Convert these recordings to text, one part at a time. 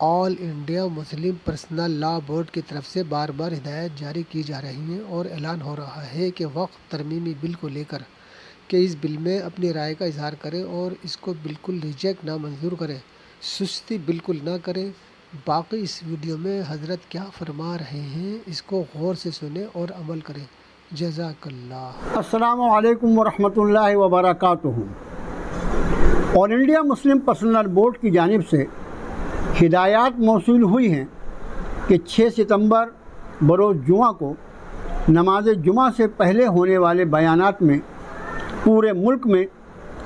آل India Muslim personal لا board کی طرف سے بار بار ہدایات جاری کی جا رہی ہیں اور اعلان ہو رہا ہے کہ وقف ترمیمی بل کو لے کر کہ اس بل میں اپنی رائے کا اظہار کریں اور اس کو بالکل ریجیکٹ نہ منظور کریں، سستی بالکل نہ کریں۔ باقی اس ویڈیو میں حضرت کیا فرما رہے ہیں، اس کو غور سے سنیں اور عمل کریں۔ جزاک اللہ۔ السلام علیکم ورحمۃ اللہ وبرکاتہ۔ آل انڈیا مسلم پرسنل بورڈ کی جانب سے ہدایات موصول ہوئی ہیں کہ 6 ستمبر بروز جمعہ کو نماز جمعہ سے پہلے ہونے والے بیانات میں پورے ملک میں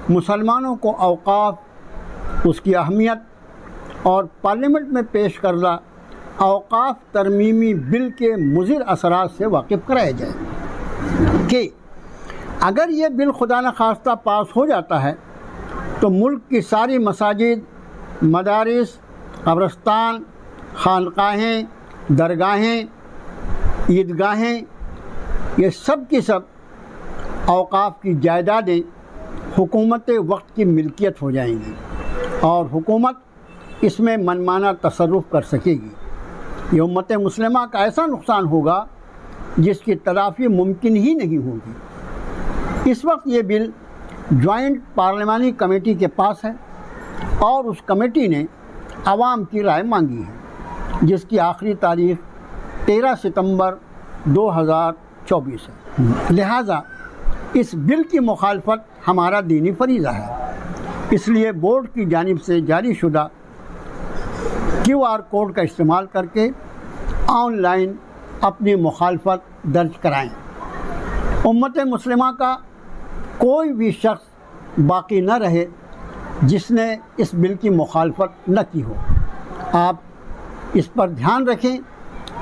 مسلمانوں کو اوقاف، اس کی اہمیت اور پارلیمنٹ میں پیش کردہ اوقاف ترمیمی بل کے مضر اثرات سے واقف کرایا جائے کہ اگر یہ بل خدا نخواستہ پاس ہو جاتا ہے تو ملک کی ساری مساجد، مدارس، قبرستان، خانقاہیں، درگاہیں، عیدگاہیں، یہ سب کی سب اوقاف کی جائیدادیں حکومت وقت کی ملکیت ہو جائیں گی اور حکومت اس میں منمانا تصرف کر سکے گی۔ یہ امت مسلمہ کا ایسا نقصان ہوگا جس کی تلافی ممکن ہی نہیں ہوگی۔ اس وقت یہ بل جوائنٹ پارلیمانی کمیٹی کے پاس ہے اور اس کمیٹی نے عوام کی رائے مانگی ہے، جس کی آخری تاریخ 13 ستمبر 2024 ہے۔ لہٰذا اس بل کی مخالفت ہمارا دینی فریضہ ہے، اس لیے بورڈ کی جانب سے جاری شدہ QR کوڈ کا استعمال کر کے آن لائن اپنی مخالفت درج کرائیں۔ امت مسلمہ کا کوئی بھی شخص باقی نہ رہے جس نے اس بل کی مخالفت نہ کی ہو۔ آپ اس پر دھیان رکھیں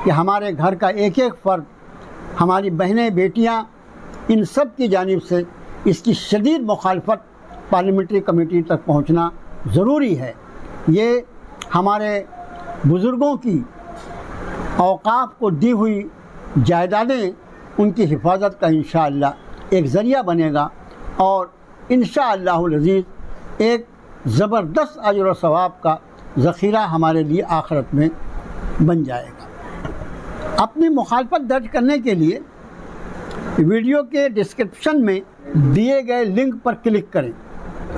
کہ ہمارے گھر کا ایک ایک فرد، ہماری بہنیں، بیٹیاں، ان سب کی جانب سے اس کی شدید مخالفت پارلیمنٹری کمیٹی تک پہنچنا ضروری ہے۔ یہ ہمارے بزرگوں کی اوقاف کو دی ہوئی جائیدادیں، ان کی حفاظت کا انشاءاللہ ایک ذریعہ بنے گا اور انشاءاللہ العزیز ایک زبردست اجر و ثواب کا ذخیرہ ہمارے لیے آخرت میں بن جائے گا۔ اپنی مخالفت درج کرنے کے لیے ویڈیو کے ڈسکرپشن میں دیے گئے لنک پر کلک کریں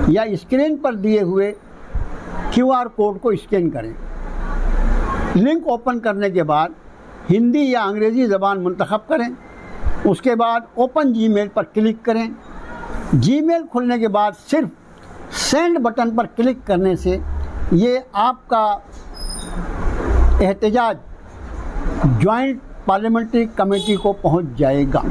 یا اسکرین پر دیے ہوئے QR کوڈ کو اسکین کریں۔ لنک اوپن کرنے کے بعد ہندی یا انگریزی زبان منتخب کریں، اس کے بعد اوپن جی میل پر کلک کریں۔ جی میل کھلنے کے بعد صرف سینڈ بٹن پر کلک کرنے سے یہ آپ کا احتجاج جوائنٹ پارلیمنٹری کمیٹی کو پہنچ جائے گا۔